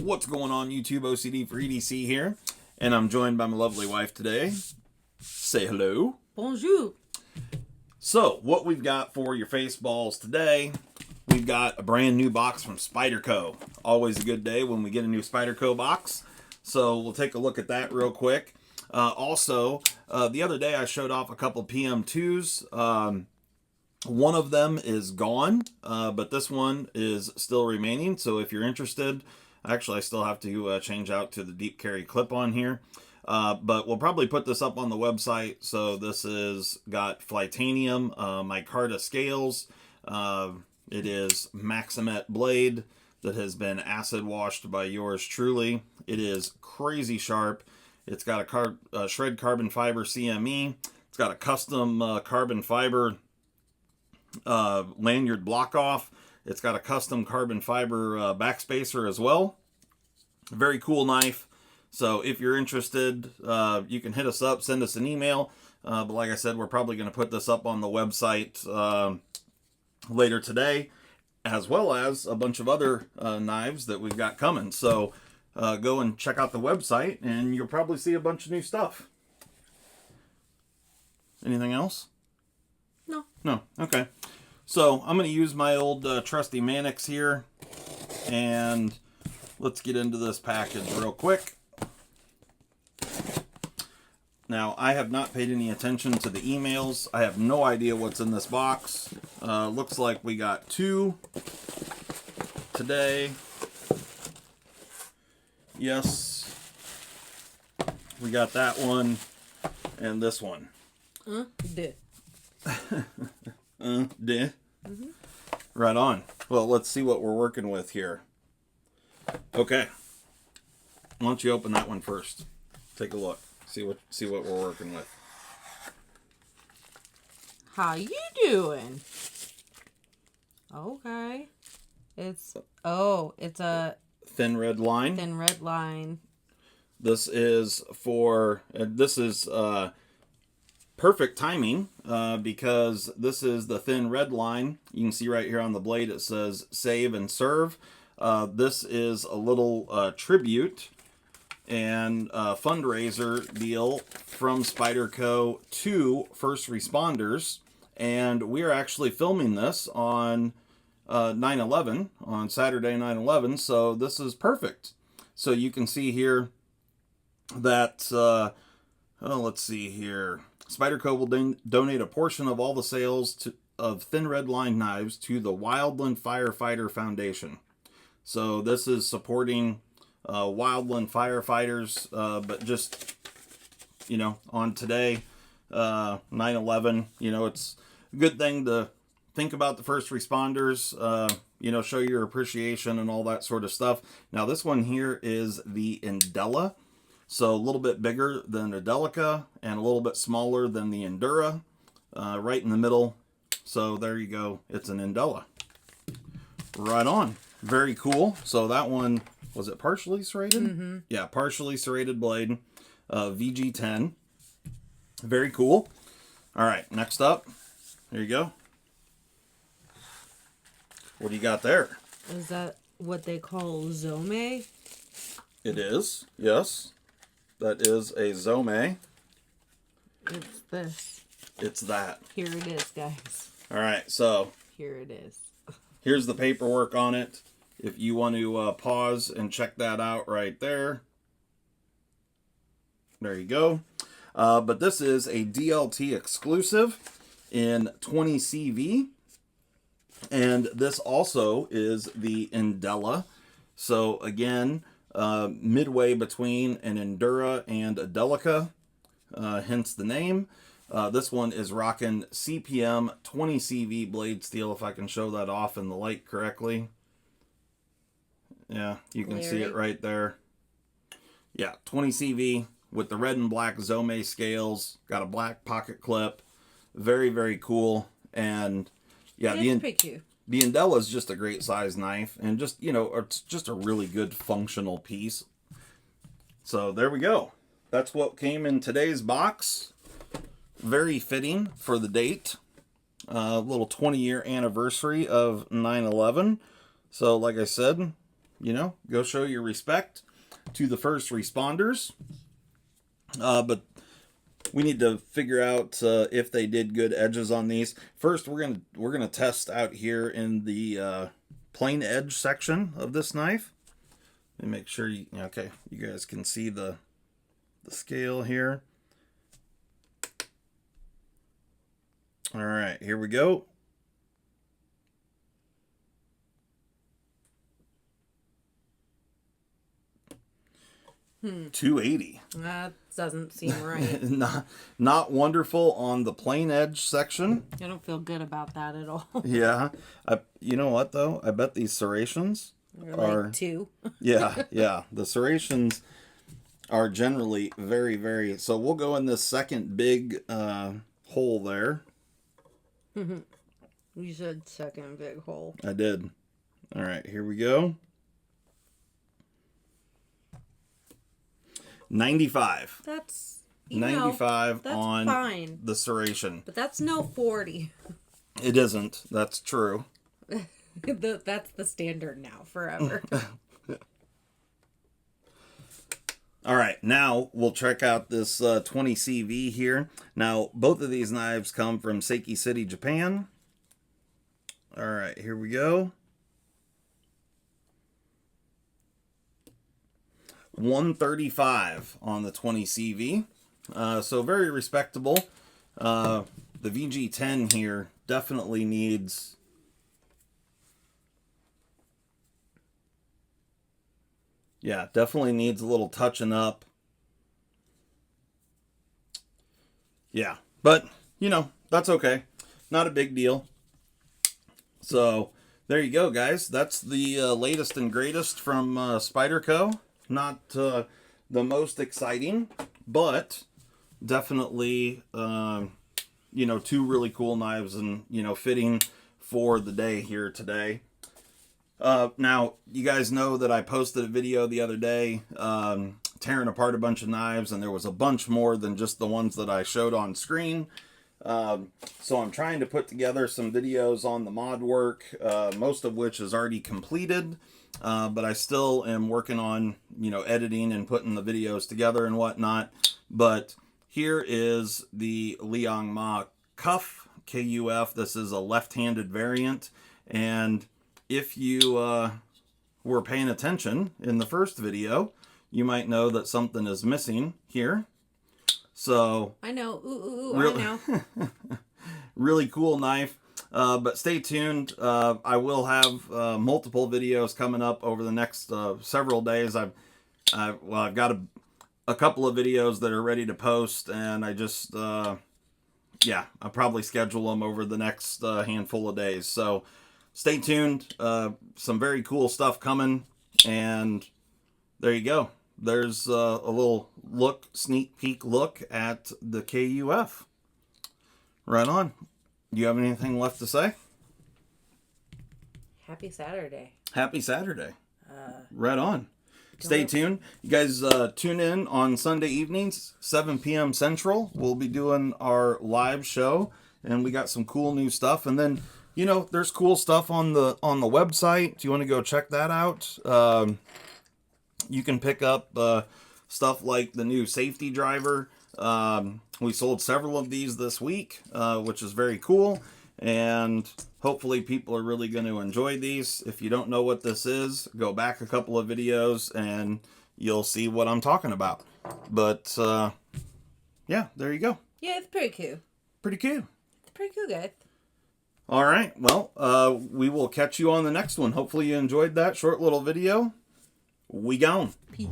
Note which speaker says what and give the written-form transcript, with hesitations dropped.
Speaker 1: What's going on, YouTube? OCD for EDC here, and I'm joined by my lovely wife today. Say hello.
Speaker 2: Bonjour.
Speaker 1: So, what we've got for your face balls today, we've got a brand new box from Spyderco. Always a good day when we get a new Spyderco box. So, we'll take a look at that real quick. Also, the other day I showed off a couple PM2s. One of them is gone, but this one is still remaining. So if you're interested, actually I still have to change out to the deep carry clip on here. But we'll probably put this up on the website. So this is got Flytanium, micarta scales. It is Maximet blade that has been acid washed by yours truly. It is crazy sharp. It's got a shred carbon fiber CME. It's got a custom carbon fiber lanyard block off. It's got a custom carbon fiber backspacer as well. Very cool knife. So if you're interested, you can hit us up, send us an email. But like I said, we're probably going to put this up on the website later today, as well as a bunch of other knives that we've got coming. So go and check out the website and you'll probably see a bunch of new stuff. Anything else? No. Okay. So I'm going to use my old trusty Mannix here, and let's get into this package real quick. Now, I have not paid any attention to the emails. I have no idea what's in this box. Looks like we got two today. Yes. We got that one and this one. Right on. Well, let's see what we're working with here. Okay. Why don't you open that one first? Take a look. See what we're working with.
Speaker 2: How you doing? Okay. It's a
Speaker 1: Thin red line.
Speaker 2: thin red line.
Speaker 1: This is for perfect timing because this is the thin red line. You can see right here on the blade it says save and serve. This is a little tribute and fundraiser deal from Spyderco to first responders, and we are actually filming this on 9/11, on Saturday 9/11, so this is perfect. So you can see here that let's see here. Spyderco will donate a portion of all the sales of thin red line knives to the Wildland Firefighter Foundation. So this is supporting Wildland firefighters, but just, on today, 9/11, it's a good thing to think about the first responders, show your appreciation and all that sort of stuff. Now this one here is the Indela. So a little bit bigger than a Delica and a little bit smaller than the Endura, right in the middle. So there you go. It's an Indela. Right on. Very cool. So that one, was it partially serrated?
Speaker 2: Mm-hmm.
Speaker 1: Yeah, partially serrated blade, VG10. Very cool. All right, next up. There you go. What do you got there?
Speaker 2: Is that what they call Zome?
Speaker 1: It is, yes. That is a Zome.
Speaker 2: It's this.
Speaker 1: It's that.
Speaker 2: Here it is, guys.
Speaker 1: All right, so
Speaker 2: Here it is.
Speaker 1: here's the paperwork on it. If you want to pause and check that out right there. There you go. But this is a DLT exclusive in 20 CV. And this also is the Indela. So again, midway between an Endura and a Delica, hence the name. This one is rocking CPM 20 CV blade steel, if I can show that off in the light correctly. Yeah, you can see it right there. Yeah, 20 CV with the red and black Zome scales. Got a black pocket clip. Very, very cool. And yeah,
Speaker 2: It's pretty cute.
Speaker 1: The Indela is just a great size knife, and just, it's just a really good functional piece. So there we go. That's what came in today's box. Very fitting for the date. Little 20-year anniversary of 9/11. So like I said, go show your respect to the first responders. But we need to figure out if they did good edges on these. First, we're gonna test out here in the plain edge section of this knife and make sure you guys can see the scale here. All right, here we go. $2.80.
Speaker 2: That doesn't seem right.
Speaker 1: Not wonderful on the plain edge section.
Speaker 2: I don't feel good about that at all.
Speaker 1: Yeah. You know what, though? I bet these serrations
Speaker 2: are... Like 2.
Speaker 1: Yeah. The serrations are generally very, very... So we'll go in this second big hole there.
Speaker 2: You said second big hole.
Speaker 1: I did. All right, here we go. 95.
Speaker 2: That's
Speaker 1: 95
Speaker 2: that's
Speaker 1: on
Speaker 2: fine.
Speaker 1: The serration.
Speaker 2: But that's no 40.
Speaker 1: It isn't. That's true.
Speaker 2: That's the standard now, forever.
Speaker 1: All right, now we'll check out this 20 CV here. Now, both of these knives come from Seiki City, Japan. All right, here we go. 135 on the 20 CV. So very respectable. The VG10 here definitely needs... Yeah, definitely needs a little touching up. Yeah, but, that's okay. Not a big deal. So, there you go, guys. That's the latest and greatest from Spyderco. Not the most exciting, but definitely, two really cool knives and, fitting for the day here today. Now, you guys know that I posted a video the other day tearing apart a bunch of knives, and there was a bunch more than just the ones that I showed on screen. So I'm trying to put together some videos on the mod work, most of which is already completed, but I still am working on, editing and putting the videos together and whatnot. But here is the Liangma Cuff, KUF. This is a left-handed variant, and if you were paying attention in the first video, you might know that something is missing here. So
Speaker 2: I know.
Speaker 1: really,
Speaker 2: I know.
Speaker 1: Really cool knife. But stay tuned. I will have multiple videos coming up over the next several days. I've got a couple of videos that are ready to post, and I just I'll probably schedule them over the next handful of days. So stay tuned. Some very cool stuff coming, and there you go. There's a little sneak peek look at the KUF. Right on. Do you have anything left to say?
Speaker 2: Happy Saturday.
Speaker 1: Happy Saturday. Right on. Stay tuned. You guys tune in on Sunday evenings, 7 p.m. Central. We'll be doing our live show, and we got some cool new stuff. And then, there's cool stuff on the website. Do you want to go check that out? You can pick up stuff like the new safety driver. We sold several of these this week, which is very cool. And hopefully people are really going to enjoy these. If you don't know what this is, go back a couple of videos and you'll see what I'm talking about. But, yeah, there you go.
Speaker 2: Yeah, it's pretty cool.
Speaker 1: Pretty cool.
Speaker 2: It's pretty cool, guys.
Speaker 1: All right. Well, we will catch you on the next one. Hopefully you enjoyed that short little video. We gone.
Speaker 2: Peace.